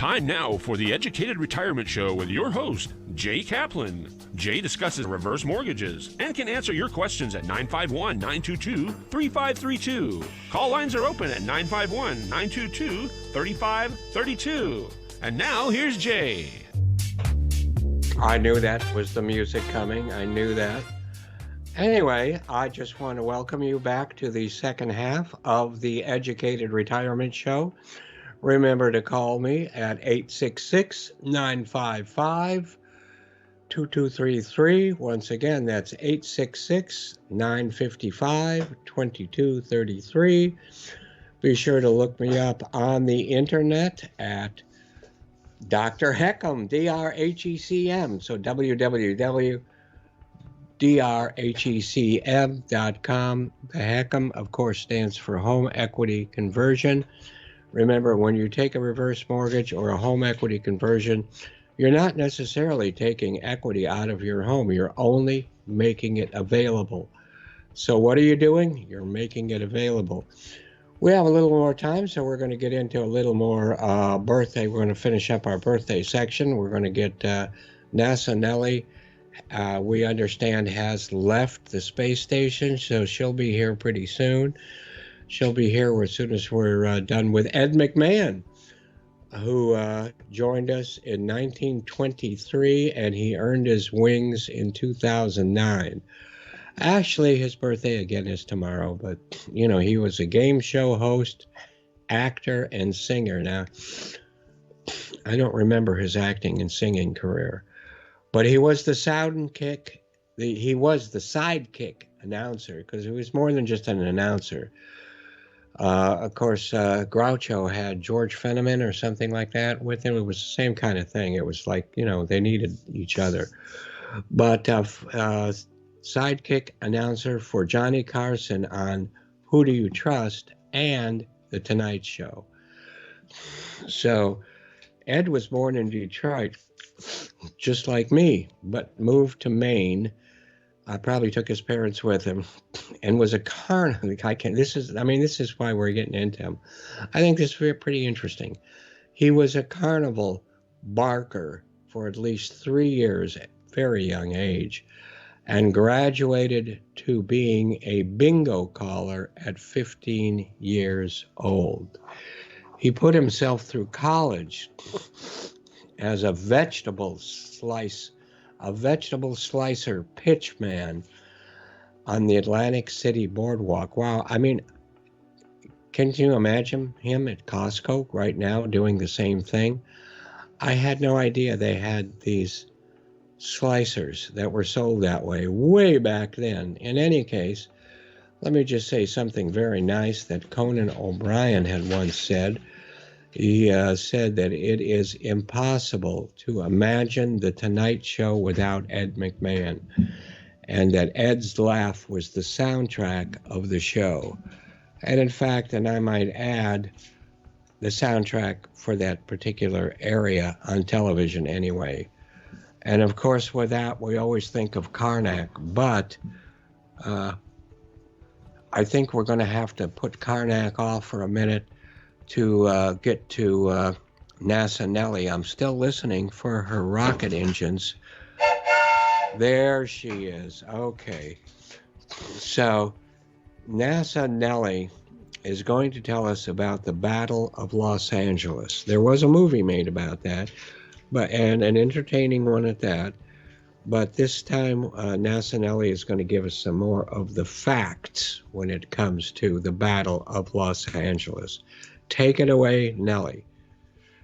Time now for the Educated Retirement Show with your host, Jay Kaplan. Jay discusses reverse mortgages and can answer your questions at 951-922-3532. Call lines are open at 951-922-3532. And now here's Jay. I knew that was the music coming. I knew that. Anyway, I just want to welcome you back to the second half of the Educated Retirement Show. Remember to call me at 866-955-2233. Once again, that's 866-955-2233. Be sure to look me up on the internet at Dr. Heckham, D-R-H-E-C-M. So www.drhecm.com. The Heckham, of course, stands for Home Equity Conversion. Remember, when you take a reverse mortgage or a home equity conversion, you're not necessarily taking equity out of your home. You're only making it available. So what are you doing? You're making it available. We have a little more time, so we're going to get into a little more birthday. We're going to finish up our birthday section. We're going to get NASA Nellie. We understand has left the space station, so she'll be here pretty soon. She'll be here as soon as we're done with Ed McMahon, who joined us in 1923, and he earned his wings in 2009. Actually, his birthday again is tomorrow, but, you know, he was a game show host, actor, and singer. Now, I don't remember his acting and singing career, but he was the sidekick. He was the sidekick announcer, because he was more than just an announcer. Of course, Groucho had George Fenneman or something like that with him. It was the same kind of thing. It was like, you know, they needed each other. But sidekick announcer for Johnny Carson on Who Do You Trust and The Tonight Show. So Ed was born in Detroit, just like me, but moved to Maine. I probably took his parents with him, and was a carnival. This is why we're getting into him. I think this is pretty interesting. He was a carnival barker for at least 3 years at a very young age, and graduated to being a bingo caller at 15 years old. He put himself through college as a vegetable slicer pitchman on the Atlantic City Boardwalk. Wow, I mean, can you imagine him at Costco right now doing the same thing? I had no idea they had these slicers that were sold that way back then. In any case, let me just say something very nice that Conan O'Brien had once said. He said that it is impossible to imagine The Tonight Show without Ed McMahon, and that Ed's laugh was the soundtrack of the show. And in fact, and I might add, the soundtrack for that particular area on television anyway. And of course, with that, we always think of Karnak, but I think we're going to have to put Karnak off for a minute to get to NASA Nellie. I'm still listening for her rocket engines. There she is. Okay. So NASA Nellie is going to tell us about the Battle of Los Angeles. There was a movie made about that, and an entertaining one at that. But this time, NASA Nellie is going to give us some more of the facts when it comes to the Battle of Los Angeles. Take it away, Nellie.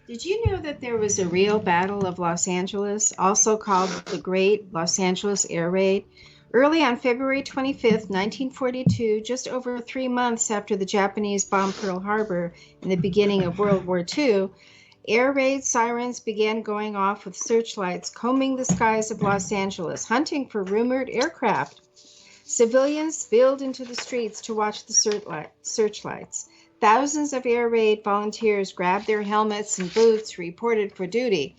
Did you know that there was a real Battle of Los Angeles, also called the Great Los Angeles Air Raid? Early on February 25th, 1942, just over 3 months after the Japanese bombed Pearl Harbor in the beginning of World War II, air raid sirens began going off with searchlights combing the skies of Los Angeles, hunting for rumored aircraft. Civilians spilled into the streets to watch the searchlights. Thousands of air raid volunteers grabbed their helmets and boots, reported for duty.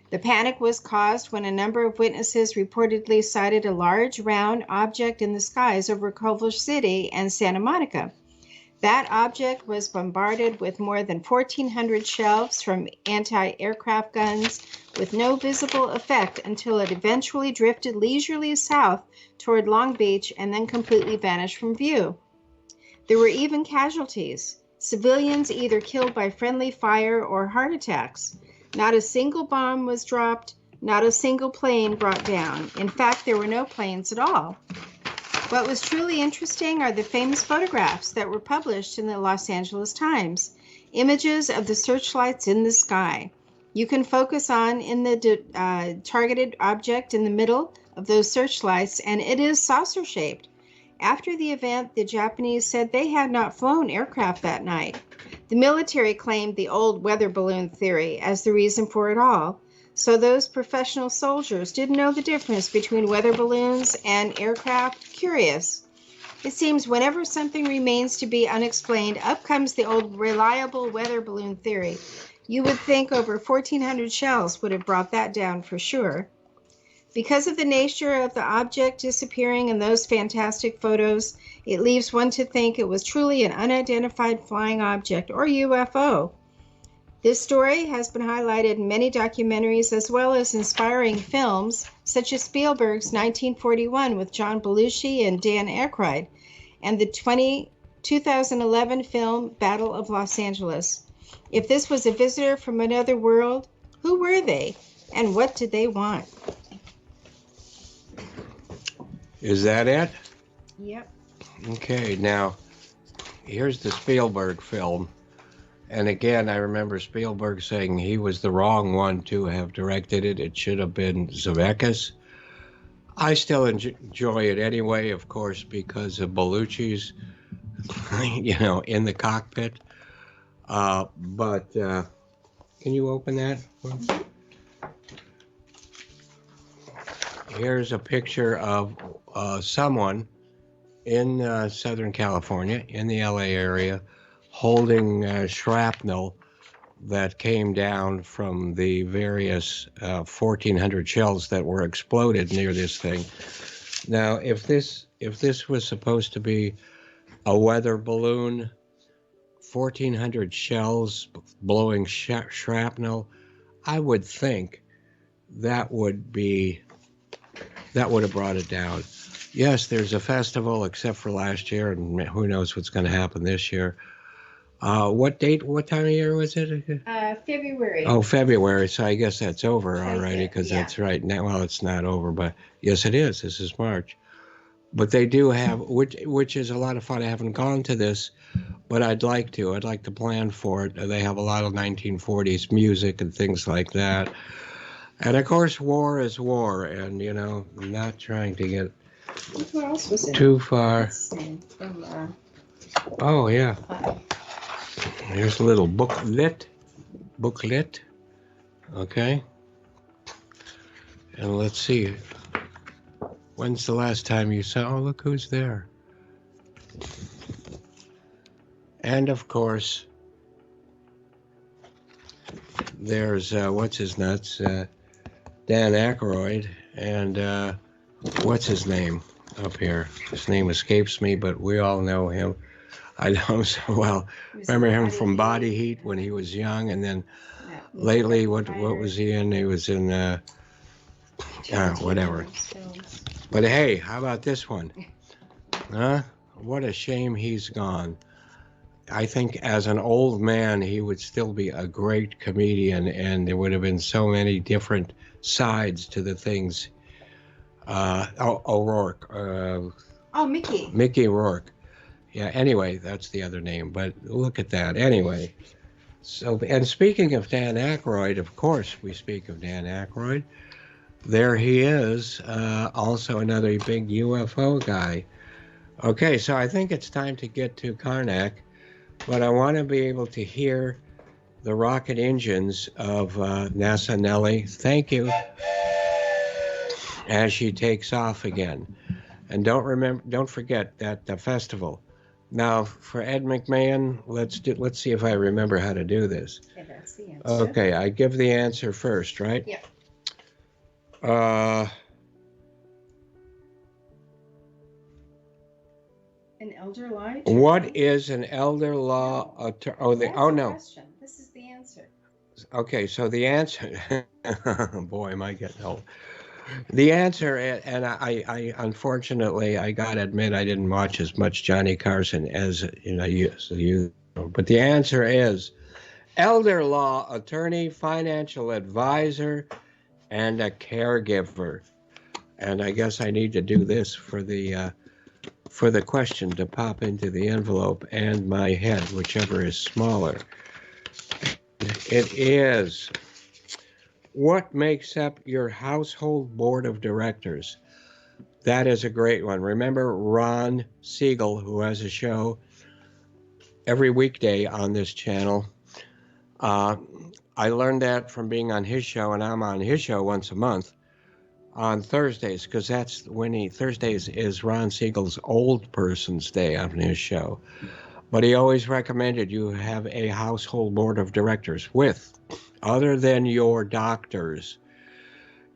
The panic was caused when a number of witnesses reportedly sighted a large round object in the skies over Culver City and Santa Monica. That object was bombarded with more than 1,400 shells from anti-aircraft guns with no visible effect until it eventually drifted leisurely south toward Long Beach and then completely vanished from view. There were even casualties, civilians either killed by friendly fire or heart attacks. Not a single bomb was dropped, not a single plane brought down. In fact, there were no planes at all. What was truly interesting are the famous photographs that were published in the Los Angeles Times, images of the searchlights in the sky. You can focus on in the targeted object in the middle of those searchlights, and it is saucer-shaped. After the event, the Japanese said they had not flown aircraft that night. The military claimed the old weather balloon theory as the reason for it all. So those professional soldiers didn't know the difference between weather balloons and aircraft. Curious. It seems whenever something remains to be unexplained, up comes the old reliable weather balloon theory. You would think over 1,400 shells would have brought that down for sure. Because of the nature of the object disappearing in those fantastic photos, it leaves one to think it was truly an unidentified flying object, or UFO. This story has been highlighted in many documentaries as well as inspiring films, such as Spielberg's 1941 with John Belushi and Dan Aykroyd, and the 2011 film Battle of Los Angeles. If this was a visitor from another world, who were they, and what did they want? Is that it? Yep. Okay, now, here's the Spielberg film. And again, I remember Spielberg saying he was the wrong one to have directed it. It should have been Zemeckis. I still enjoy it anyway, of course, because of Belushi's, in the cockpit. But can you open that? Here's a picture of someone in Southern California, in the LA area, holding shrapnel that came down from the various 1,400 shells that were exploded near this thing. Now, if this was supposed to be a weather balloon, 1,400 shells blowing shrapnel, I would think that would have brought it down. Yes, there's a festival, except for last year, and who knows what's going to happen this year. What time of year was it? February. Oh, February. So I guess that's over already, because that's right now. Well, it's not over, but yes, it is. This is March. But they do have, which is a lot of fun. I haven't gone to this, but I'd like to. I'd like to plan for it. They have a lot of 1940s music and things like that. And of course, war is war, and I'm not trying to get What else was it? too far. Oh yeah. Here's a little booklet. Okay. And let's see. When's the last time you saw? Oh, look who's there. And of course, there's what's his nuts, Dan Aykroyd, and what's his name up here? His name escapes me, but we all know him. I know him so well. Remember him from Body Heat when he was young, and then lately, what was he in? He was in whatever. But hey, how about this one? Huh? What a shame he's gone. I think as an old man, he would still be a great comedian, and there would have been so many different sides to the things. O'Rourke. Mickey. Mickey Rourke. Yeah, anyway, that's the other name, but look at that. Anyway, so, and speaking of Dan Aykroyd, of course, we speak of Dan Aykroyd. There he is, also another big UFO guy. Okay, so I think it's time to get to Karnak, but I want to be able to hear the rocket engines of NASA Nellie. Thank you. As she takes off again. And don't forget that the festival. Now, for Ed McMahon, let's see if I remember how to do this. Okay, that's the answer. Okay, I give the answer first, right? Yeah. An elder law attorney? What is an elder law attorney? Oh, That's oh the no. question. This is the answer. Okay, so the answer, boy, am I getting old. The answer, and I unfortunately, I gotta admit, I didn't watch as much Johnny Carson as you, but the answer is elder law attorney, financial advisor, and a caregiver. And I guess I need to do this for the question to pop into the envelope and my head, whichever is smaller. It is, what makes up your household board of directors? That is a great one. Remember Ron Siegel, who has a show every weekday on this channel? I learned that from being on his show, and I'm on his show once a month on Thursdays, because that's when Thursdays is Ron Siegel's old person's day on his show. But he always recommended you have a household board of directors with, other than your doctors,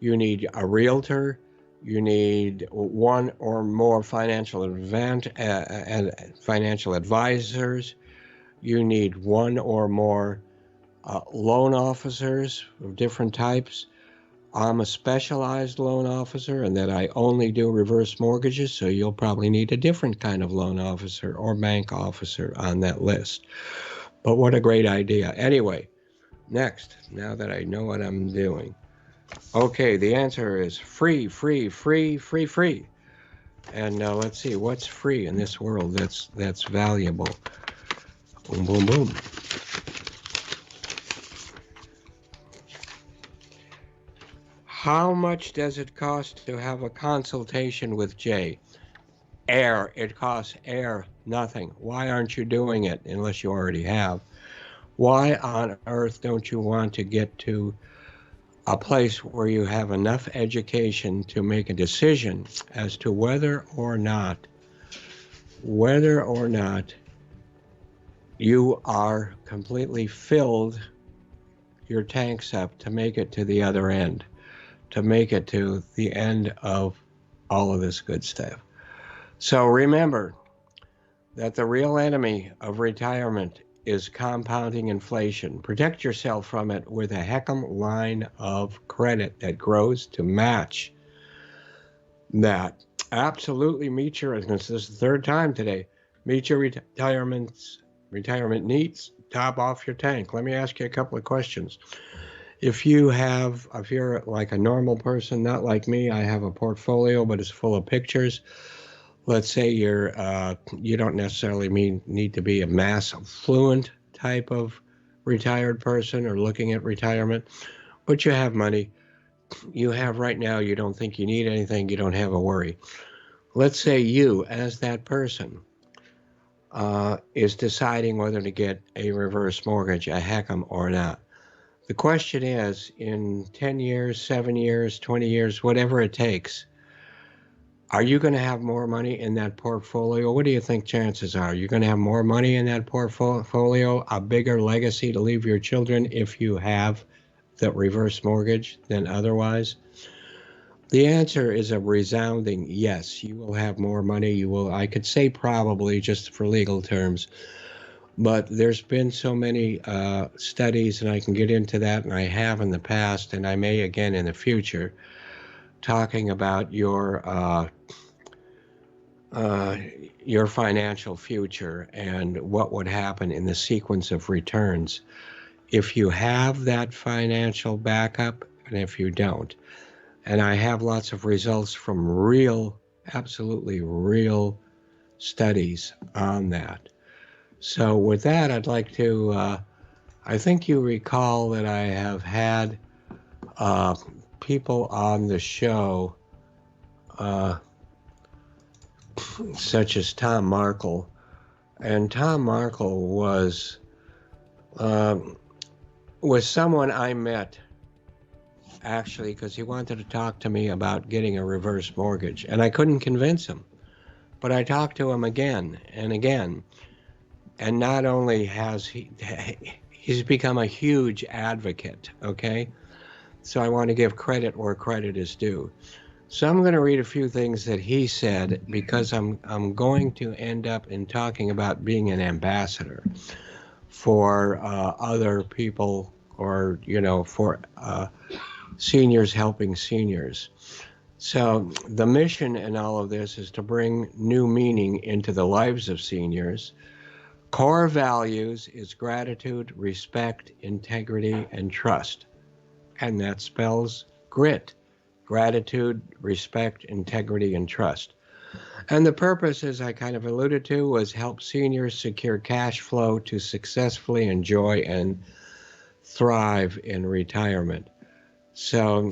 you need a realtor, you need one or more financial advisors, you need one or more loan officers of different types. I'm a specialized loan officer in that I only do reverse mortgages, so you'll probably need a different kind of loan officer or bank officer on that list. But what a great idea. Anyway, next, now that I know what I'm doing. Okay, the answer is free, free, free, free, free. And let's see, what's free in this world that's valuable? Boom, boom, boom. How much does it cost to have a consultation with Jay? Air. It costs air, nothing. Why aren't you doing it unless you already have? Why on earth don't you want to get to a place where you have enough education to make a decision as to whether or not you are completely filled your tanks up to make it to the other end, to make it to the end of all of this good stuff. So remember that the real enemy of retirement is compounding inflation. Protect yourself from it with a Heckham line of credit that grows to match that. Absolutely meet your, this is the third time today, meet your retirement needs, top off your tank. Let me ask you a couple of questions. If you're like a normal person, not like me, I have a portfolio, but it's full of pictures. Let's say you don't necessarily need to be a mass affluent type of retired person or looking at retirement, but you have money. You have right now, you don't think you need anything, you don't have a worry. Let's say you, as that person, is deciding whether to get a reverse mortgage, a Heckham or not. The question is, in 10 years, 7 years, 20 years, whatever it takes, are you going to have more money in that portfolio? What do you think chances are? You're going to have more money in that portfolio, a bigger legacy to leave your children if you have the reverse mortgage than otherwise? The answer is a resounding yes. You will have more money. You will, I could say probably just for legal terms, but there's been so many studies, and I can get into that, and I have in the past, and I may again in the future, talking about your financial future and what would happen in the sequence of returns if you have that financial backup and if you don't. And I have lots of results from real, absolutely real studies on that. So with that, I'd like to, I think you recall that I have had people on the show, such as Tom Markle. And Tom Markle was someone I met, actually, because he wanted to talk to me about getting a reverse mortgage. And I couldn't convince him. But I talked to him again and again. And not only has he's become a huge advocate, okay? So I want to give credit where credit is due. So I'm going to read a few things that he said because I'm going to end up in talking about being an ambassador for other people, or for seniors helping seniors. So the mission in all of this is to bring new meaning into the lives of seniors. Core values is gratitude, respect, integrity, and trust. And that spells grit. Gratitude, respect, integrity, and trust. And the purpose, as I kind of alluded to, was help seniors secure cash flow to successfully enjoy and thrive in retirement. So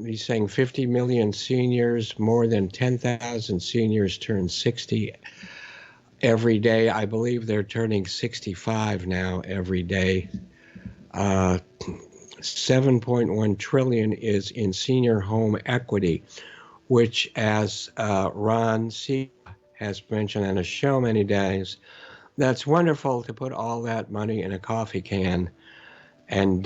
he's saying 50 million seniors, more than 10,000 seniors turn 60 every day. I believe they're turning 65 now every day. 7.1 trillion is in senior home equity, which, as Ron C. has mentioned on a show many days, that's wonderful to put all that money in a coffee can and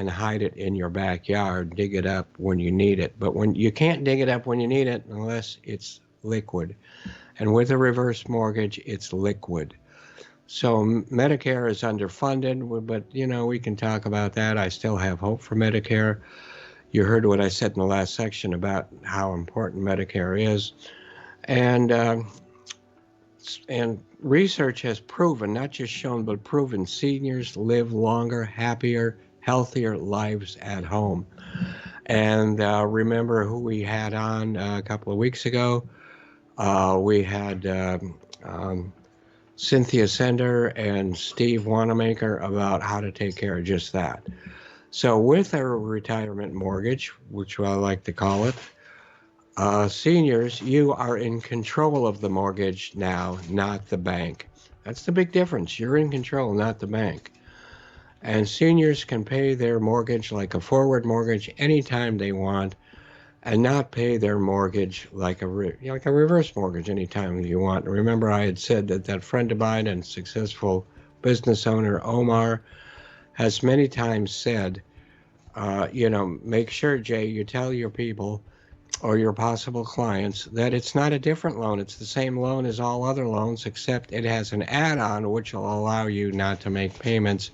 hide it in your backyard, dig it up when you need it. But when you can't dig it up when you need it unless it's liquid. And with a reverse mortgage, it's liquid. So Medicare is underfunded, but we can talk about that. I still have hope for Medicare. You heard what I said in the last section about how important Medicare is. And research has proven, not just shown, but proven seniors live longer, happier, healthier lives at home. And remember who we had on a couple of weeks ago? We had Cynthia Sender and Steve Wanamaker about how to take care of just that. So with a retirement mortgage, which I like to call it, seniors, you are in control of the mortgage now, not the bank. That's the big difference. You're in control, not the bank. And seniors can pay their mortgage like a forward mortgage anytime they want, and not pay their mortgage like a reverse mortgage anytime you want. Remember, I had said that friend of mine and successful business owner, Omar, has many times said, make sure, Jay, you tell your people or your possible clients that it's not a different loan. It's the same loan as all other loans, except it has an add-on which will allow you not to make payments,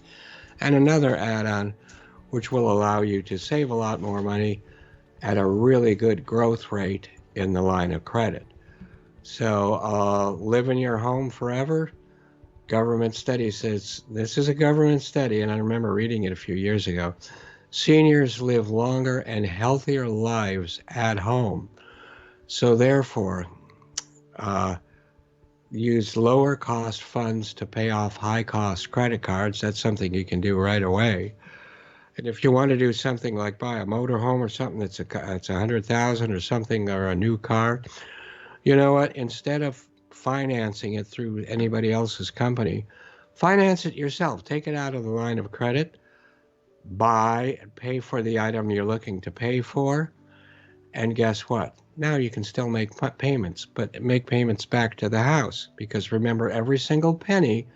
and another add-on which will allow you to save a lot more money at a really good growth rate in the line of credit. So live in your home forever. Government study says, this is a government study, and I remember reading it a few years ago. Seniors live longer and healthier lives at home. So therefore, use lower cost funds to pay off high cost credit cards. That's something you can do right away. And if you want to do something like buy a motorhome or something that's $100,000 or something, or a new car, you know what? Instead of financing it through anybody else's company, finance it yourself. Take it out of the line of credit, buy and pay for the item you're looking to pay for, and guess what? Now you can still make payments, but make payments back to the house, because remember, every single penny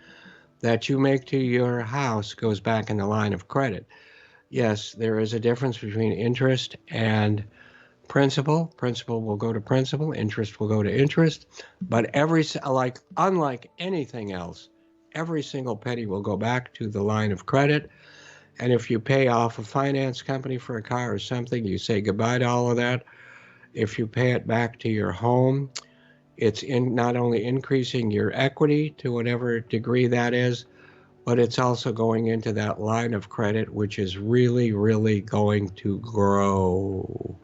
that you make to your house goes back in the line of credit. Yes, there is a difference between interest and principal. Principal will go to principal, interest will go to interest, but unlike anything else, every single penny will go back to the line of credit. And if you pay off a finance company for a car or something, you say goodbye to all of that. If you pay it back to your home, it's not only increasing your equity to whatever degree that is, but it's also going into that line of credit, which is really, really going to grow.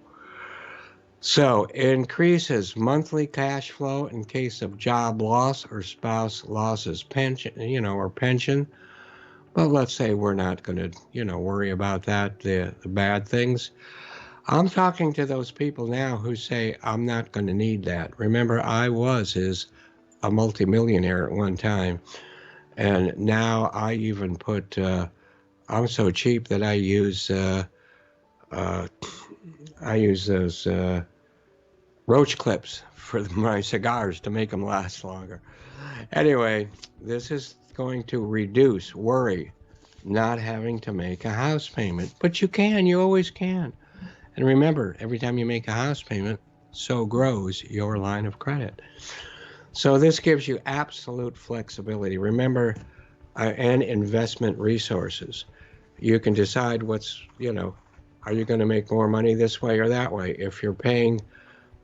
So increases monthly cash flow in case of job loss or spouse losses pension, or pension. But let's say we're not going to, worry about that, the bad things. I'm talking to those people now who say, I'm not going to need that. Remember, I was a multimillionaire at one time. And now I even put, I'm so cheap that I use those roach clips for my cigars to make them last longer. Anyway, this is going to reduce worry, not having to make a house payment. But you always can. And remember, every time you make a house payment, so grows your line of credit. So this gives you absolute flexibility. Remember, and investment resources. You can decide what's, are you going to make more money this way or that way? If you're paying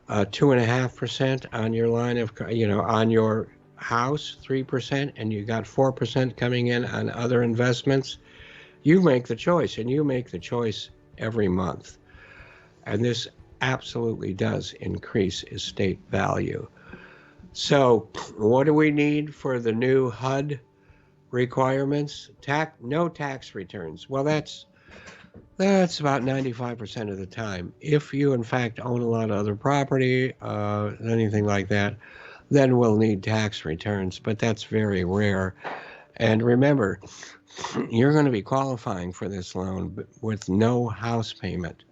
2.5% on your line of, on your house, 3%, and you got 4% coming in on other investments, you make the choice, and you make the choice every month. And this absolutely does increase estate value. So what do we need for the new HUD requirements? No tax returns. Well, that's about 95% of the time. If you, in fact, own a lot of other property, anything like that, then we'll need tax returns, but that's very rare. And remember, you're going to be qualifying for this loan with no house payment.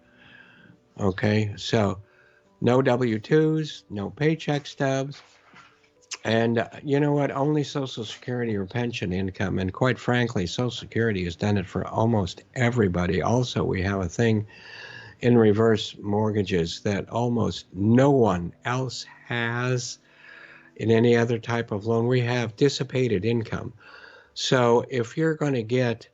Okay, so no W-2s, no paycheck stubs, and you know what? Only Social Security or pension income. And quite frankly, Social Security has done it for almost everybody. Also, we have a thing in reverse mortgages that almost no one else has in any other type of loan. We have dissipated income. So if you're going to get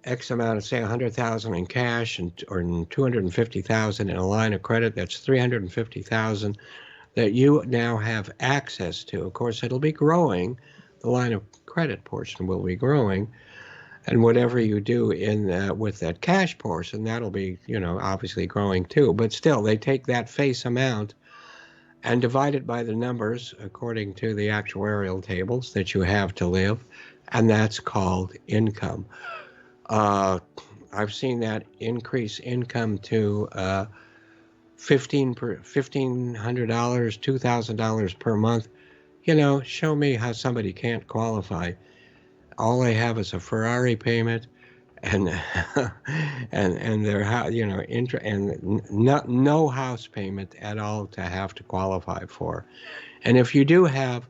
X amount of, say, $100,000 in cash or $250,000 in a line of credit, that's $350,000 that you now have access to. Of course, it'll be growing. The line of credit portion will be growing, and whatever you do in with that cash portion, that'll be, obviously growing too. But still, they take that face amount and divide it by the numbers according to the actuarial tables that you have to live, and that's called income. I've seen that increase income to $1,500, $2,000 per month. Show me how somebody can't qualify. All they have is a Ferrari payment, and their and no house payment at all to have to qualify for. And if you do have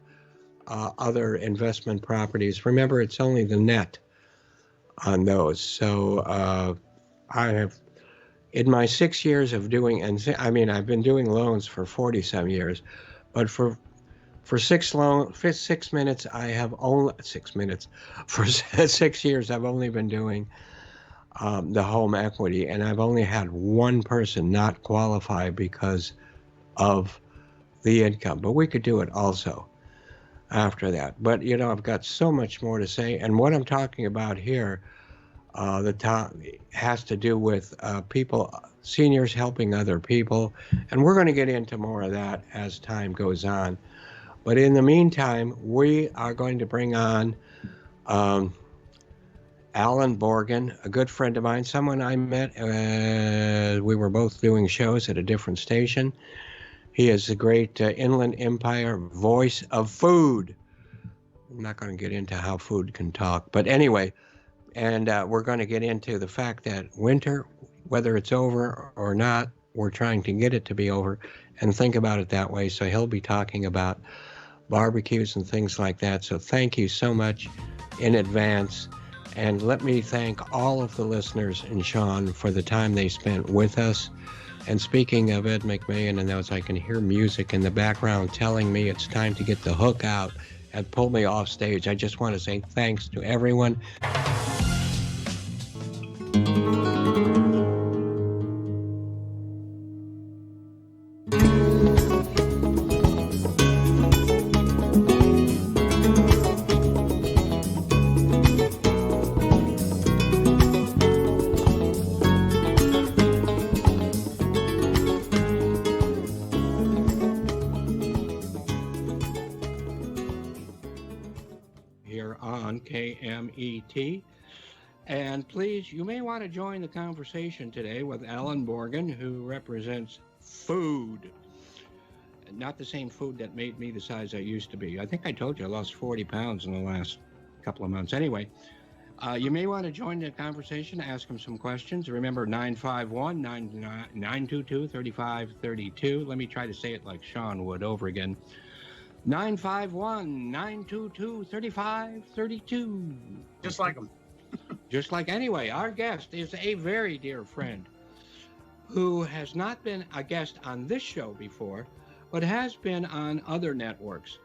other investment properties, remember it's only the net on those. So I have, in my 6 years of doing, I've been doing loans for 40-some years, but for 6 minutes, I have only 6 minutes. For 6 years, I've only been doing the home equity, and I've only had one person not qualify because of the income. But we could do it also after that. But I've got so much more to say, and what I'm talking about here, the top has to do with people, seniors helping other people, and we're going to get into more of that as time goes on. But in the meantime, we are going to bring on Allan Borgan, a good friend of mine, someone I met. We were both doing shows at a different station. He is the great Inland Empire voice of food. I'm not going to get into how food can talk, but anyway, and we're going to get into the fact that winter, whether it's over or not, we're trying to get it to be over and think about it that way. So he'll be talking about barbecues and things like that. So thank you so much in advance. And let me thank all of the listeners and Sean for the time they spent with us. And speaking of Ed McMahon and those, I can hear music in the background telling me it's time to get the hook out and pull me off stage. I just want to say thanks to everyone. KMET. And please, you may want to join the conversation today with Allan Borgan, who represents food. Not the same food that made me the size I used to be. I think I told you I lost 40 pounds in the last couple of months. Anyway, you may want to join the conversation, ask him some questions. Remember, 951-922-3532. Let me try to say it like Sean would over again. 951-922-3532. Just like them. Just like, anyway, our guest is a very dear friend who has not been a guest on this show before, but has been on other networks.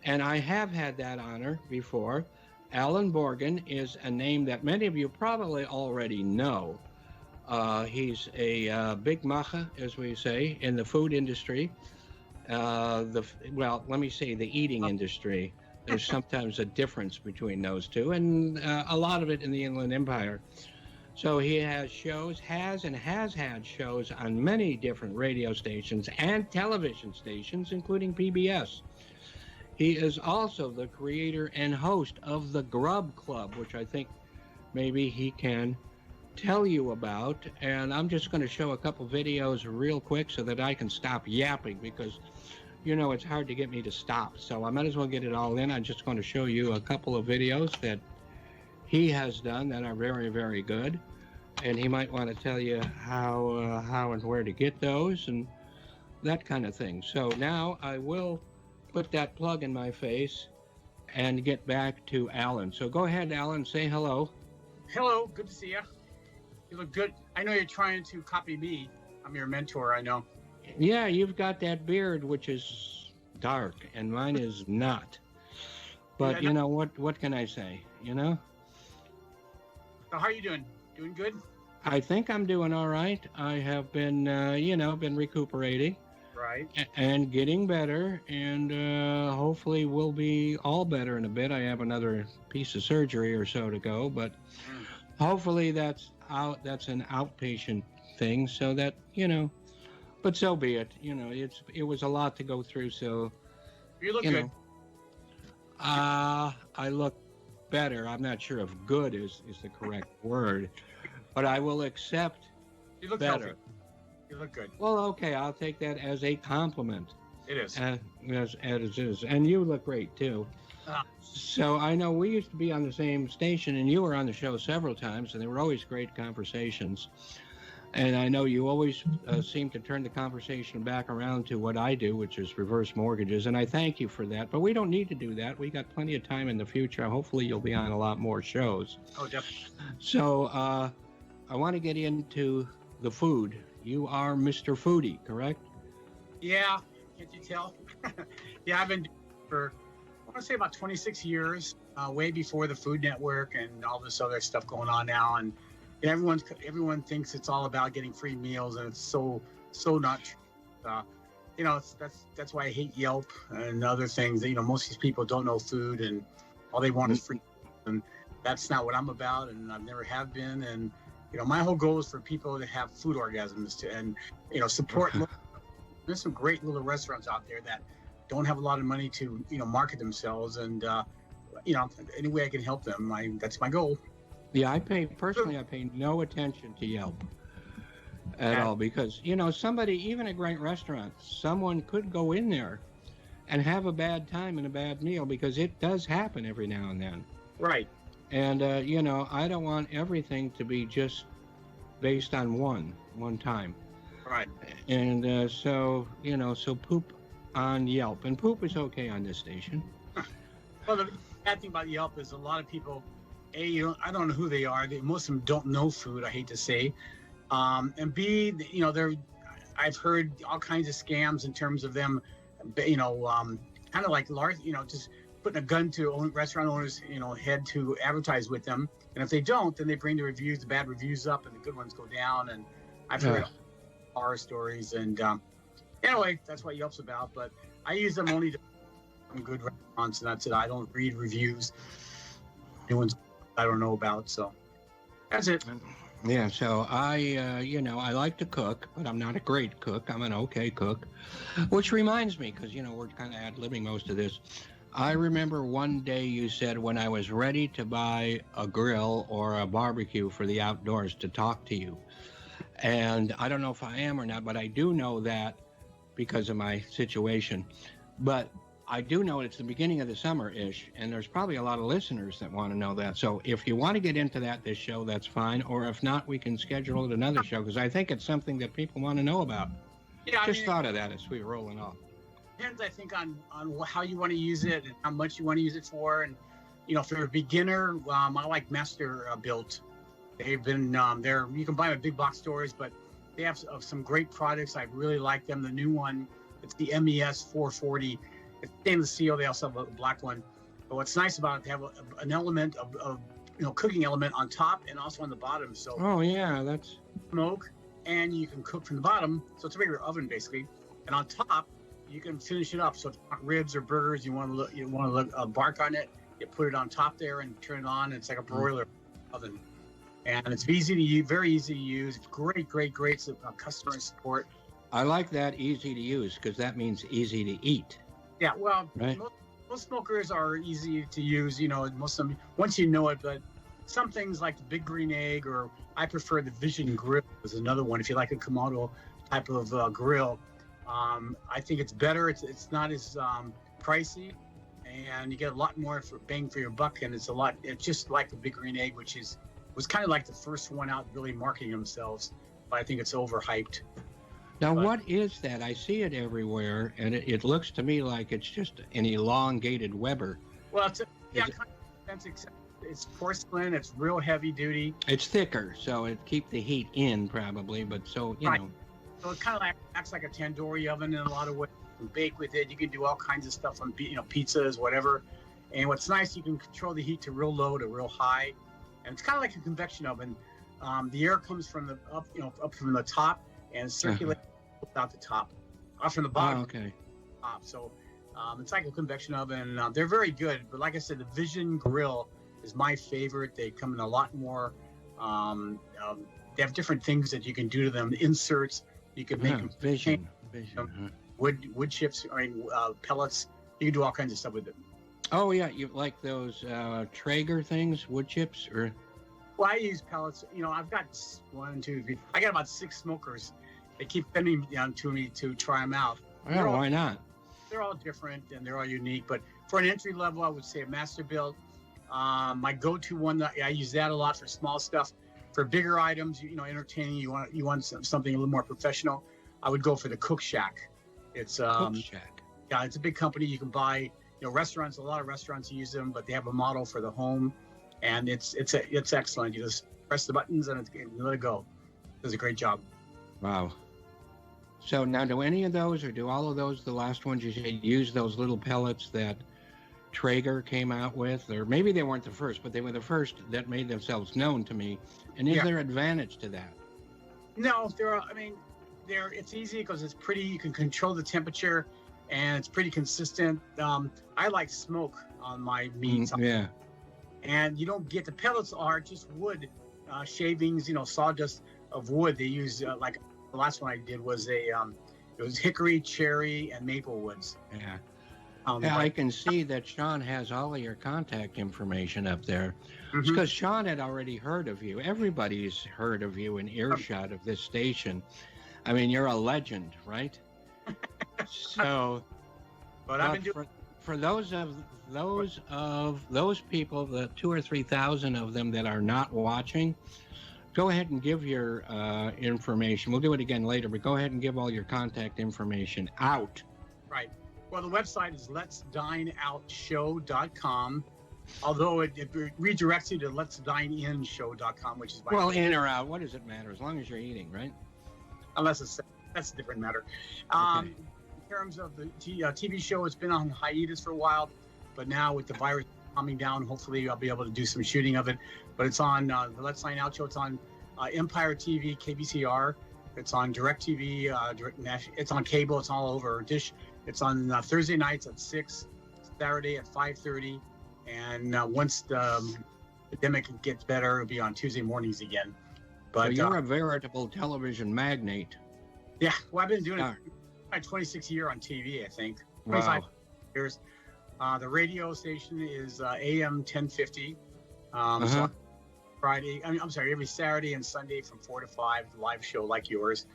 And I have had that honor before. Allan Borgan is a name that many of you probably already know. He's a big macha, as we say, in the food industry. Let me say the eating industry. There's sometimes a difference between those two, and a lot of it in the Inland Empire. So he has had shows on many different radio stations and television stations, including PBS. He is also the creator and host of the Grub Club, which I think maybe he can tell you about. And I'm just going to show a couple videos real quick so that I can stop yapping, because it's hard to get me to stop. So I might as well get it all in. I'm just going to show you a couple of videos that he has done that are very, very good. And he might want to tell you how and where to get those and that kind of thing. So now I will put that plug in my face and get back to Allan. So go ahead, Allan, say hello. Hello, good to see you. You look good. I know you're trying to copy me. I'm your mentor, I know. Yeah, you've got that beard, which is dark, and mine is not. But Yeah, what can I say, So how are you doing? Doing good? I think I'm doing all right. I have been, been recuperating. Right. And getting better, and hopefully we'll be all better in a bit. I have another piece of surgery or so to go, but hopefully that's an outpatient thing, so that but so be it. It was a lot to go through, so You look good. I look better. I'm not sure if good is the correct word, but I will accept You look better. healthy. You look good. Well, okay, I'll take that as a compliment. It is. As it is. And you look great, too. So I know we used to be on the same station, and you were on the show several times, and they were always great conversations. And I know you always seem to turn the conversation back around to what I do, which is reverse mortgages, and I thank you for that. But we don't need to do that. We got plenty of time in the future. Hopefully you'll be on a lot more shows. Oh, definitely. So I want to get into the food. You are Mr. Foodie, correct? Yeah, can't you tell? Yeah, I've been doing it for, I want to say about 26 years, way before the Food Network and all this other stuff going on now. And everyone thinks it's all about getting free meals, and it's so not true. That's why I hate Yelp and other things. Most of these people don't know food, and all they want is free. And that's not what I'm about, and I've never have been. And my whole goal is for people to have food orgasms and support. There's some great little restaurants out there that don't have a lot of money to market themselves, and any way I can help them, that's my goal. Yeah, I pay no attention to Yelp at all, because somebody, even a great restaurant, someone could go in there and have a bad time and a bad meal, because it does happen every now and then. Right. And I don't want everything to be just based on one time. Right. And so poop on Yelp, and poop is okay on this station. Well, the bad thing about Yelp is a lot of people, I don't know who they are. Most of them don't know food, I hate to say. And B, I've heard all kinds of scams in terms of them, kind of like large, just putting a gun to restaurant owners, head to advertise with them. And if they don't, then they bring the bad reviews up, and the good ones go down. And I've heard horror stories. And anyway, that's what Yelp's about. But I use them only to good restaurants, and that's it. I don't read reviews. New ones I don't know about. So that's it. Yeah, so I like to cook, but I'm not a great cook. I'm an okay cook, which reminds me, because, we're kind of ad-libbing most of this. I remember one day you said, when I was ready to buy a grill or a barbecue for the outdoors, to talk to you. And I don't know if I am or not, but I do know that because of my situation. But I do know it's the beginning of the summer-ish, and there's probably a lot of listeners that want to know that. So if you want to get into this show, that's fine. Or if not, we can schedule it another show, because I think it's something that people want to know about. Yeah, thought of that as we were rolling off. Depends, I think, on how you want to use it and how much you want to use it for. And, for a beginner, I like Master Built. They've been, you can buy them at big box stores, but they have some great products. I really like them. The new one, it's the MES 440. It's stainless steel. They also have a black one. But what's nice about it, they have an element of cooking element on top and also on the bottom. So Oh yeah, that's smoke, and you can cook from the bottom. So it's a regular oven basically. And on top, you can finish it up. So if you want ribs or burgers, you want to bark on it, you put it on top there and turn it on. It's like a broiler oven. And it's easy to use, very easy to use. Great customer support. I like that, easy to use, because that means easy to eat. Yeah, well, Right. most smokers are easy to use, most of them, once you know it, but some things like the Big Green Egg, or I prefer the Vision Grill is another one. If you like a Komodo type of grill, I think it's better. It's not as pricey, and you get a lot more for bang for your buck, and it's just like the Big Green Egg, which was kind of like the first one out really marketing themselves, but I think it's overhyped. Now, what is that? I see it everywhere, and it looks to me like it's just an elongated Weber. Well, it's porcelain. It's real heavy duty. It's thicker, so it keep the heat in probably, but so, you Right. know. So it kind of acts like a tandoori oven in a lot of ways. You can bake with it. You can do all kinds of stuff on pizzas, whatever. And what's nice, you can control the heat to real low to real high, and it's kind of like a convection oven. The air comes from up from the top and circulates out the top, off from the bottom. Oh, okay. Top. So it's like a convection oven. They're very good, but like I said, the Vision Grill is my favorite. They come in a lot more. They have different things that you can do to them. Inserts. You can make them Vision. wood chips, pellets. You can do all kinds of stuff with it. Oh yeah, you like those Traeger things, wood chips, or? Well, I use pellets. I've got 1, 2, 3. I got about 6 smokers. They keep sending them to me to try them out. Well, why not? They're all different and they're all unique. But for an entry level, I would say a Masterbuilt. My go-to one, that I use that a lot for small stuff. For bigger items, entertaining, you want something a little more professional, I would go for the Cook Shack. It's Cook Shack. Yeah, it's a big company. You can buy, restaurants. A lot of restaurants use them, but they have a model for the home, and it's excellent. You just press the buttons and you let it go. It does a great job. Wow. So now, do any of those, or do all of those, the last ones you said, use those little pellets that Traeger came out with? Or maybe they weren't the first, but they were the first that made themselves known to me. And is there advantage to that? No, it's easy because it's pretty. You can control the temperature, and it's pretty consistent. I like smoke on my meats. Yeah. And you don't get, the pellets are just wood shavings, sawdust of wood. They use like the last one I did was it was hickory, cherry, and maple woods. Yeah. I can see that Sean has all of your contact information up there. It's because Sean had already heard of you. Everybody's heard of you in earshot of this station. I mean, you're a legend, right? So, but I've been doing for those people, the 2,000 or 3,000 of them that are not watching, go ahead and give your information. We'll do it again later, but go ahead and give all your contact information out. Right. Well, the website is letsdineoutshow.com, although it redirects you to letsdineinshow.com, which is in or out, what does it matter? As long as you're eating, right? Unless that's a different matter. Okay. In terms of the TV show, it's been on hiatus for a while, but now with the virus calming down, hopefully I'll be able to do some shooting of it. But it's on the Let's Dine Out Show. It's on Empire TV, KBCR. It's on DirecTV, it's on cable. It's all over Dish. It's on Thursday nights at 6, Saturday at 5:30, and once the pandemic gets better, it'll be on Tuesday mornings again. But so you're a veritable television magnate. Yeah, well, I've been doing it my 26th year on TV, I think. 25 years. The radio station is AM 1050. So Friday, every Saturday and Sunday from 4 to 5, live show like yours.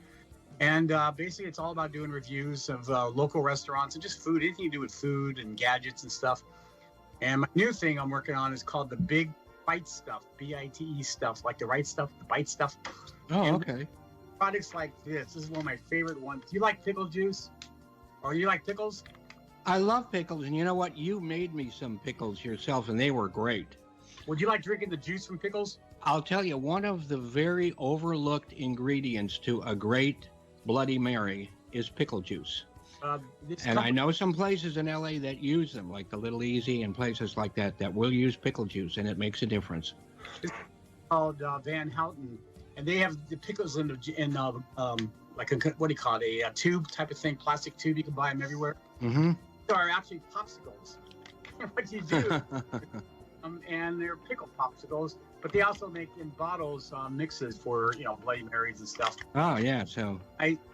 And basically, it's all about doing reviews of local restaurants and just food, anything to do with food and gadgets and stuff. And my new thing I'm working on is called the Big Bite Stuff, BITE stuff, like the right stuff, the bite stuff. Oh, and okay. Products like this is one of my favorite ones. Do you like pickle juice? Or you like pickles? I love pickles, and you know what? You made me some pickles yourself, and they were great. Would you like drinking the juice from pickles? I'll tell you, one of the very overlooked ingredients to a great Bloody Mary is pickle juice. And I know some places in LA that use them, like the Little Easy and places like that, that will use pickle juice, and it makes a difference. It's called Van Houten, and they have the pickles in like a, what do you call it, a tube type of thing, plastic tube. You can buy them everywhere. Mm-hmm. They are actually popsicles. What you do, and they're pickle popsicles, but they also make in bottles mixes for Bloody Marys and stuff. Oh yeah, so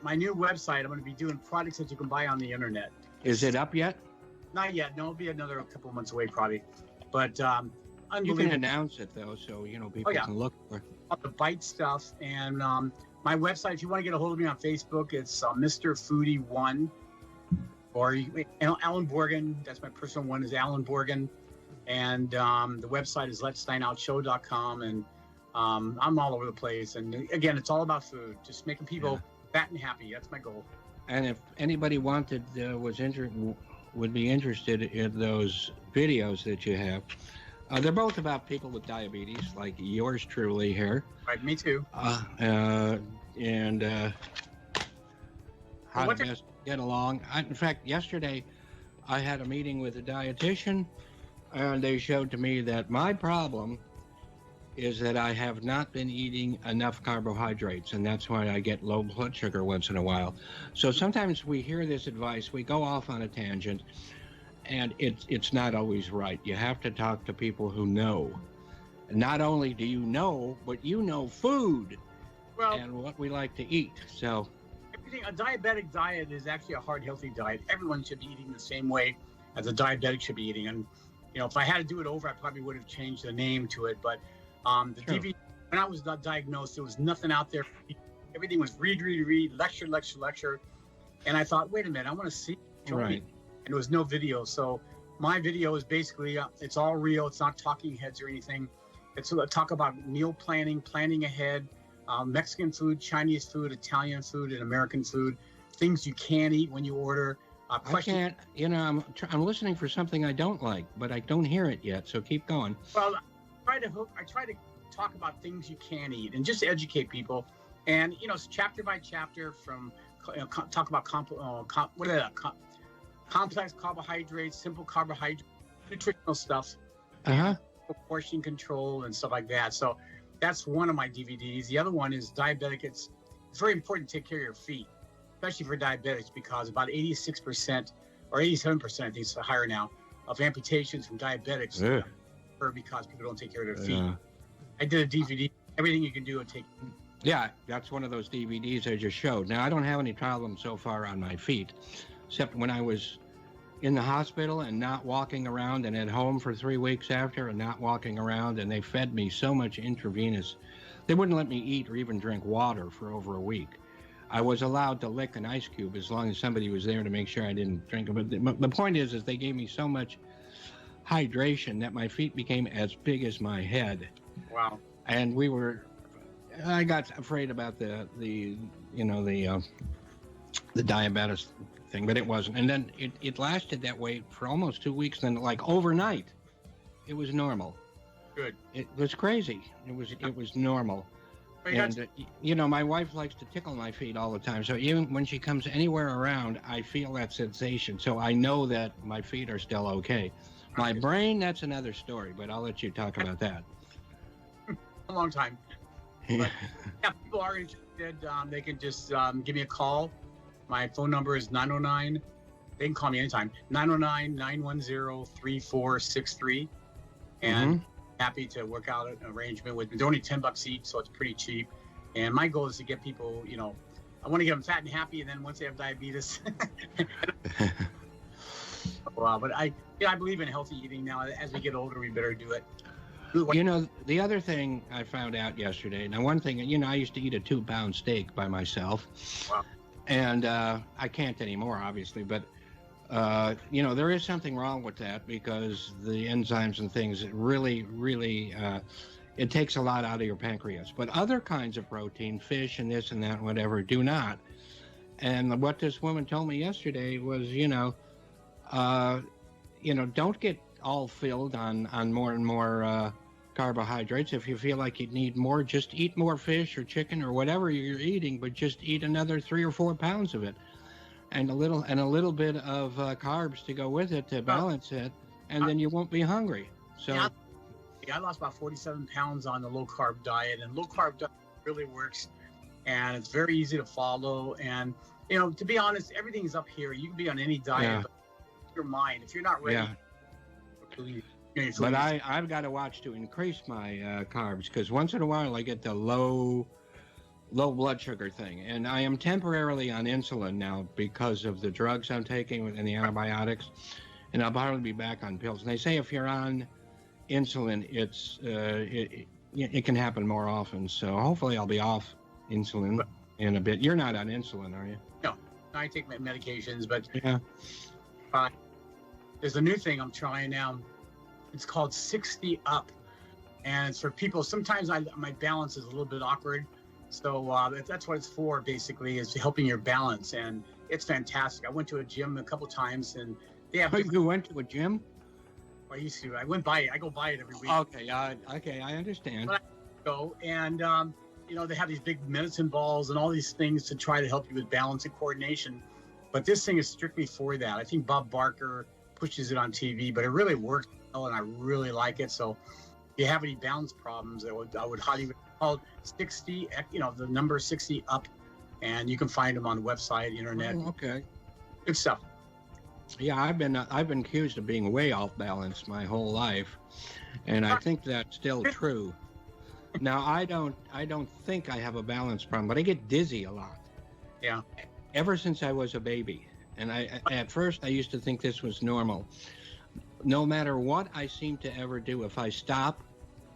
my new website, I'm going to be doing products that you can buy on the internet. Is it up yet? Not yet. No, it'll be another couple of months away probably. But you can announce it though, so people can look for the bite stuff. And my website, if you want to get a hold of me on Facebook, it's Mr. Foodie 1, or Allan Borgan. That's my personal one, is Allan Borgan. And the website is letsdineoutshow.com, and I'm all over the place. And again, it's all about food, just making people fat and happy. That's my goal. And if anybody would be interested in those videos that you have, they're both about people with diabetes, like yours truly here. Right, me too. And how to best get along. In fact, yesterday I had a meeting with a dietitian, and they showed to me that my problem is that I have not been eating enough carbohydrates, and that's why I get low blood sugar once in a while. So sometimes we hear this advice, we go off on a tangent, and it's not always right. You have to talk to people who know. Not only do you know, but you know food and what we like to eat. So a diabetic diet is actually a hard, healthy diet. Everyone should be eating the same way as a diabetic should be eating. And if I had to do it over, I probably would have changed the name to it. But DVD, when I was diagnosed, there was nothing out there. Everything was read, lecture. And I thought, wait a minute, I want to see. Right. And there was no video. So my video is basically, it's all real. It's not talking heads or anything. It's talk about meal planning ahead, Mexican food, Chinese food, Italian food, and American food, things you can eat when you order. I can't, I'm listening for something I don't like, but I don't hear it yet. So keep going. Well, I try to talk about things you can eat and just educate people. And, it's chapter by chapter from talk about complex carbohydrates, simple carbohydrates, nutritional stuff, portion control and stuff like that. So that's one of my DVDs. The other one is diabetic. It's very important to take care of your feet, especially for diabetics, because about 86% or 87%, I think it's higher now, of amputations from diabetics occur because people don't take care of their feet. I did a DVD, everything you can do and take. Yeah, that's one of those DVDs I just showed. Now, I don't have any problems so far on my feet, except when I was in the hospital and not walking around, and at home for 3 weeks after and not walking around, and they fed me so much intravenous. They wouldn't let me eat or even drink water for over a week. I was allowed to lick an ice cube as long as somebody was there to make sure I didn't drink it. But the point is they gave me so much hydration that my feet became as big as my head. Wow. And I got afraid about the diabetes thing, but it wasn't. And then it lasted that way for almost 2 weeks. Then, like overnight, it was normal. Good. It was crazy. It was normal. And my wife likes to tickle my feet all the time. So even when she comes anywhere around, I feel that sensation. So I know that my feet are still okay. My brain, that's another story, but I'll let you talk about that. A long time. But, people are interested. They can just give me a call. My phone number is 909. They can call me anytime. 909-910-3463. And happy to work out an arrangement with me. They're only $10 each, so it's pretty cheap. And my goal is to get people, I want to get them fat and happy, and then once they have diabetes. Wow, but I believe in healthy eating now. As we get older, we better do it. The other thing I found out yesterday, now one thing, I used to eat a 2-pound steak by myself. Wow. And I can't anymore, obviously, but there is something wrong with that, because the enzymes and things, it really, it takes a lot out of your pancreas. But other kinds of protein, fish and this and that, whatever, do not. And what this woman told me yesterday was, don't get all filled on more and more carbohydrates. If you feel like you need more, just eat more fish or chicken or whatever you're eating, but just eat another 3 or 4 pounds of it, and a little bit of carbs to go with it to balance it, and then you won't be hungry. So I lost about 47 pounds on the low carb diet, and low carb diet really works, and it's very easy to follow. And to be honest, everything's up here. You can be on any diet, but your mind, if you're not ready. But I've got to watch to increase my carbs, because once in a while I get the low blood sugar thing, and I am temporarily on insulin now because of the drugs I'm taking and the antibiotics, and I'll probably be back on pills. And they say if you're on insulin, it can happen more often. So hopefully I'll be off insulin in a bit. You're not on insulin, are you? No, I take my medications, but yeah. There's a new thing I'm trying now. It's called 60 Up, and it's for people. Sometimes my balance is a little bit awkward, so that's what it's for. Basically, is helping your balance, and it's fantastic. I went to a gym a couple times, and they have. You went to a gym? I used to. I went by it. I go by it every week. Okay, I understand. But I go, and they have these big medicine balls and all these things to try to help you with balance and coordination. But this thing is strictly for that. I think Bob Barker pushes it on TV, but it really works well, and I really like it. So if you have any balance problems, I would highly recommend 60, the number 60 Up, and you can find them on the website, internet. Oh, okay. Good stuff. Yeah, I've been accused of being way off balance my whole life, and I think that's still true. Now I don't think I have a balance problem, but I get dizzy a lot. Yeah. Ever since I was a baby, and at first I used to think this was normal. No matter what I seem to ever do, if I stop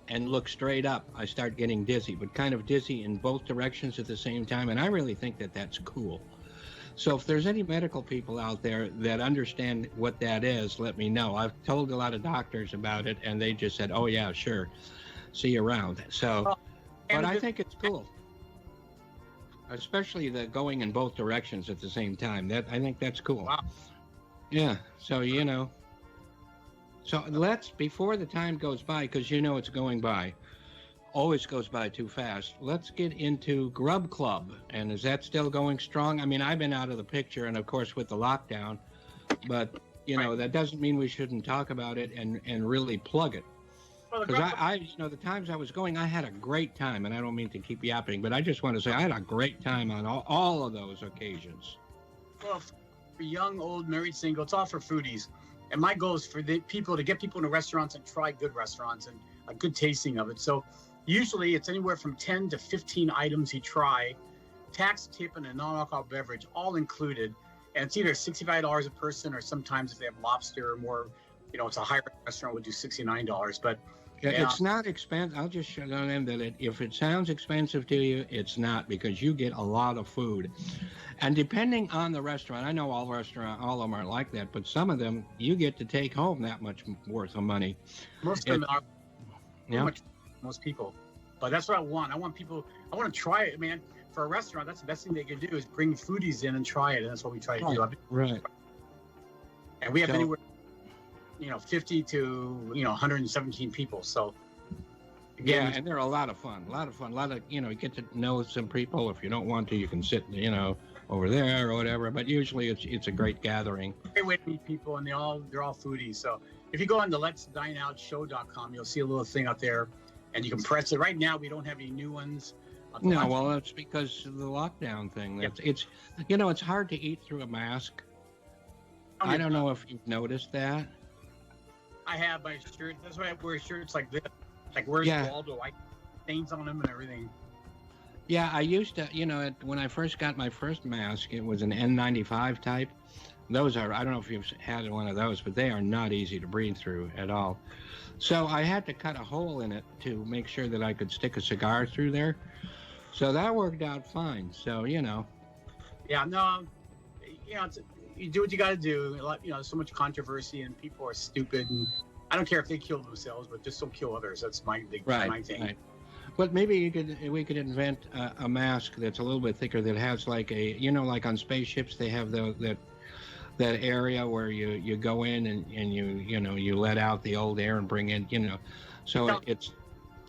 and look straight up, I start getting dizzy, but kind of dizzy in both directions at the same time, and I really think that that's cool. So if there's any medical people out there that understand what that is, let me know. I've told a lot of doctors about it, and they just said, oh yeah, sure, see you around. So, but I think it's cool. Especially the going in both directions at the same time. I think that's cool. Wow. Yeah, so So let's, before the time goes by, because it's going by, always goes by too fast, let's get into Grub Club. And is that still going strong? I mean, I've been out of the picture, and of course with the lockdown, but that doesn't mean we shouldn't talk about it and really plug it. Because the times I was going, I had a great time, and I don't mean to keep yapping, but I just want to say I had a great time on all of those occasions. Well, for young, old, married, single, it's all for foodies. And my goal is for the people to get people into restaurants and try good restaurants and a good tasting of it. So usually it's anywhere from 10 to 15 items you try, tax, tip, and a non-alcoholic beverage, all included. And it's either $65 a person, or sometimes if they have lobster or more, it's a higher restaurant would do $69. But it's not expensive. I'll just show them that if it sounds expensive to you, it's not, because you get a lot of food. And depending on the restaurant, I know all of them aren't like that, but some of them you get to take home that much worth of money. Most of them are. Yeah. Most people. But that's what I want. I want to try it, man. For a restaurant, that's the best thing they can do is bring foodies in and try it, and that's what we try to do. Right. And we have anywhere 50 to 117 people. So again, and they're a lot of fun. You get to know some people. If you don't want to, you can sit over there or whatever. But usually it's a great gathering. Great way to meet people, and they're all foodies. So if you go on the letsdineoutshow.com, you'll see a little thing out there, and you can press it. Right now, we don't have any new ones. No, well, that's because of the lockdown thing. It's it's hard to eat through a mask. I don't know if you've noticed that. I have my shirt. That's why I wear shirts like this. Like, where's Waldo? I stains on them and everything. Yeah, I used to, when I first got my first mask, it was an N95 type. Those are, I don't know if you've had one of those, but they are not easy to breathe through at all. So I had to cut a hole in it to make sure that I could stick a cigar through there. So that worked out fine. So, Yeah, no, you do what you got to do. There's so much controversy, and people are stupid, and I don't care if they kill themselves, but just don't kill others. That's my thing. Right. But maybe we could invent a mask that's a little bit thicker, that has like like on spaceships they have that area where you go in and you let out the old air and bring in, so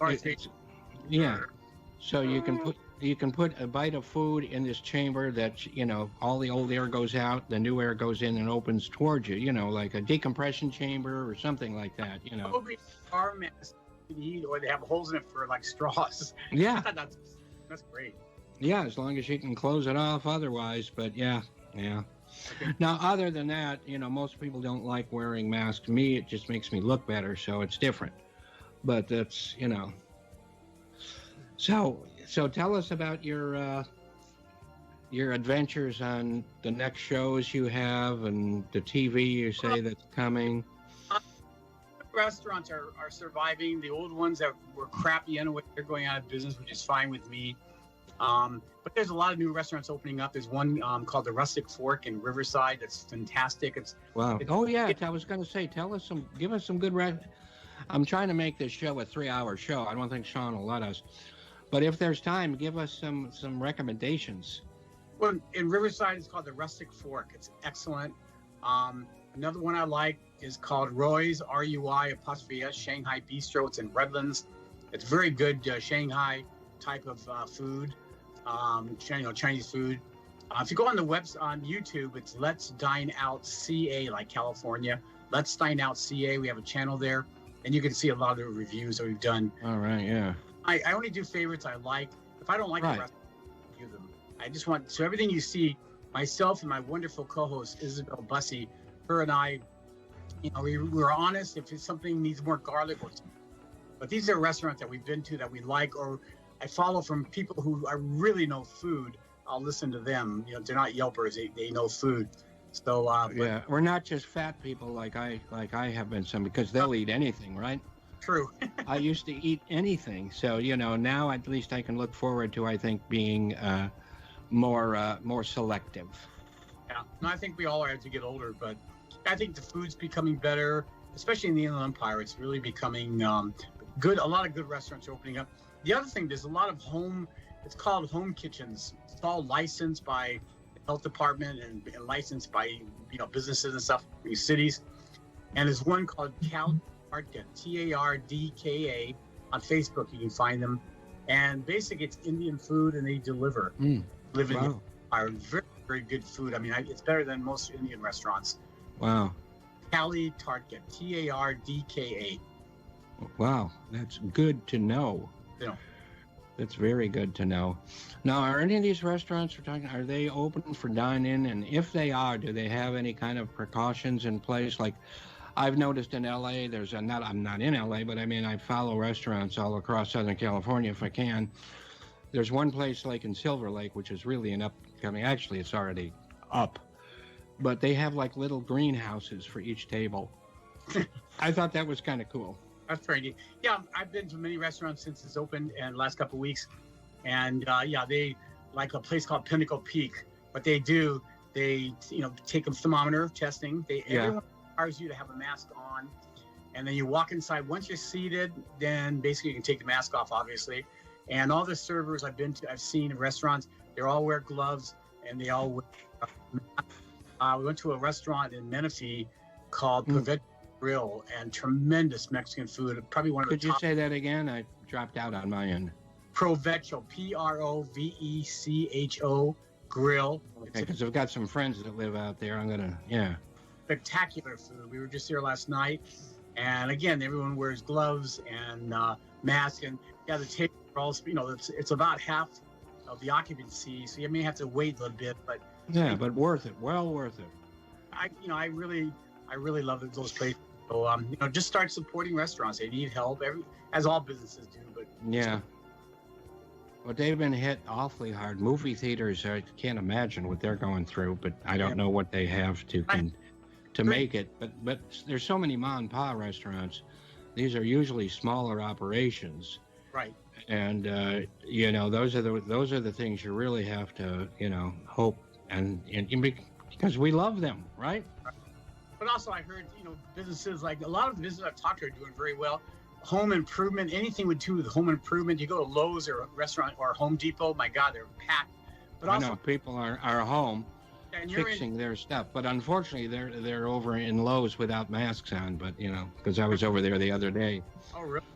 Or Yeah. So you can put a bite of food in this chamber that, all the old air goes out, the new air goes in and opens towards you, like a decompression chamber or something like that, Probably arm masks you can eat, or they have holes in it for like straws. Yeah. That's great. Yeah, as long as you can close it off otherwise, but yeah. Now, other than that, most people don't like wearing masks. Me, it just makes me look better, so it's different. But that's, So tell us about your adventures on the next shows you have and the TV you say that's coming. Restaurants are surviving. The old ones that were crappy anyway, they're going out of business, which is fine with me. But there's a lot of new restaurants opening up. There's one called the Rustic Fork in Riverside that's fantastic. Wow. I was going to say, give us some good I'm trying to make this show a 3-hour show. I don't think Sean will let us. But if there's time, give us some recommendations. Well, in Riverside, it's called the Rustic Fork. It's excellent. Another one I like is called Roy's, RUI_S, Shanghai Bistro. It's in Redlands. It's very good Shanghai type of food, Chinese food. If you go on the on YouTube, it's Let's Dine Out CA, like California. Let's Dine Out CA. We have a channel there, and you can see a lot of the reviews that we've done. All right, yeah. I only do favorites I like. If I don't like the restaurant, I do them. I just want, so everything you see, myself and my wonderful co-host, Isabel Bussey, her and I, we're honest if something needs more garlic or something. But these are restaurants that we've been to that we like, or I follow from people who really know food. I'll listen to them. They're not Yelpers. They know food. So yeah, we're not just fat people like I have been some, because they'll eat anything, right? True. I used to eat anything, so now at least I can look forward to, I think, being more selective. Yeah, no, I think we all are as we get older, but I think the food's becoming better, especially in the Inland Empire. It's really becoming good. A lot of good restaurants are opening up. The other thing, there's a lot of it's called home kitchens. It's all licensed by the health department and licensed by businesses and stuff in these cities. And there's one called Tardka, Tardka on Facebook. You can find them, and basically it's Indian food, and they deliver. Live in the Empire. Very, very good food. I mean, it's better than most Indian restaurants. Wow. Tardka, Tardka. Wow, that's good to know. That's very good to know. Now, are any of these restaurants are they open for dine-in? And if they are, do they have any kind of precautions in place? Like, I've noticed in LA, I'm not in LA, but I mean, I follow restaurants all across Southern California if I can. There's one place like in Silver Lake, which is really an upcoming, actually it's already up, but they have like little greenhouses for each table. I thought that was kind of cool. That's very neat. Yeah, I've been to many restaurants since it's opened and the last couple of weeks. And they like a place called Pinnacle Peak. What they do, they take a thermometer testing. Everyone requires you to have a mask on. And then you walk inside. Once you're seated, then basically you can take the mask off, obviously. And all the servers I've seen in restaurants, they all wear gloves and they all wear we went to a restaurant in Menifee called Provecho Grill, and tremendous Mexican food. Probably one of the top. Could you say that again? I dropped out on my end. Provecho, Provecho Grill. Okay, because I've got some friends that live out there. Spectacular food. We were just here last night, and again, everyone wears gloves and masks, and the table are all, it's about half of the occupancy, so you may have to wait a little bit, but but worth it. Well worth it. I really love those places. So just start supporting restaurants. They need help, as all businesses do. But well, they've been hit awfully hard. Movie theaters, I can't imagine what they're going through, but I don't know what they have to make it. But there's so many mom and pop restaurants. These are usually smaller operations, right? And those are the things you really have to hope and because we love them, right? But also, I heard businesses, like a lot of the businesses I've talked to are doing very well. Home improvement, anything with home improvement. You go to Lowe's or a restaurant or Home Depot, my God, they're packed. But I know people are home fixing their stuff, but unfortunately, they're over in Lowe's without masks on. But because I was over there the other day. Oh, really?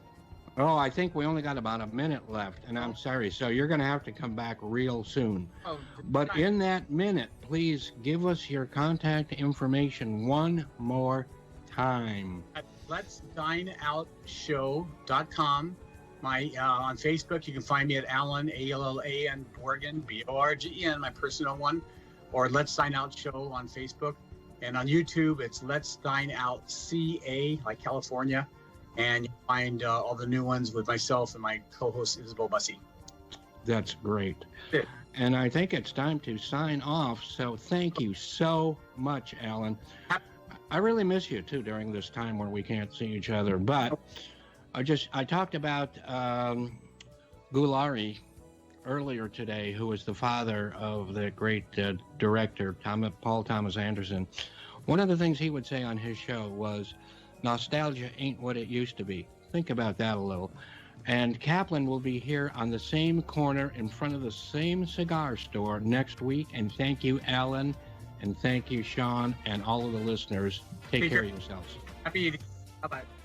Oh, I think we only got about a minute left, and I'm sorry. So you're going to have to come back real soon. Oh, But in that minute, please give us your contact information one more time. at letsdineoutshow.com. My on Facebook, you can find me at Allan, Allan Borgan, Borgen, my personal one, or Let's Dine Out Show on Facebook. And on YouTube, it's Let's Dine Out CA, like California. And you'll find all the new ones with myself and my co-host Isabel Bussey. That's great. Yeah. And I think it's time to sign off. So thank you so much, Allan. I really miss you too during this time where we can't see each other. But I talked about Gulari earlier today, who was the father of the great director Paul Thomas Anderson. One of the things he would say on his show was, nostalgia ain't what it used to be. Think about that a little. And Kaplan will be here on the same corner in front of the same cigar store next week. And thank you, Allan, and thank you, Sean, and all of the listeners. Take care of yourselves. Happy eating. Bye-bye.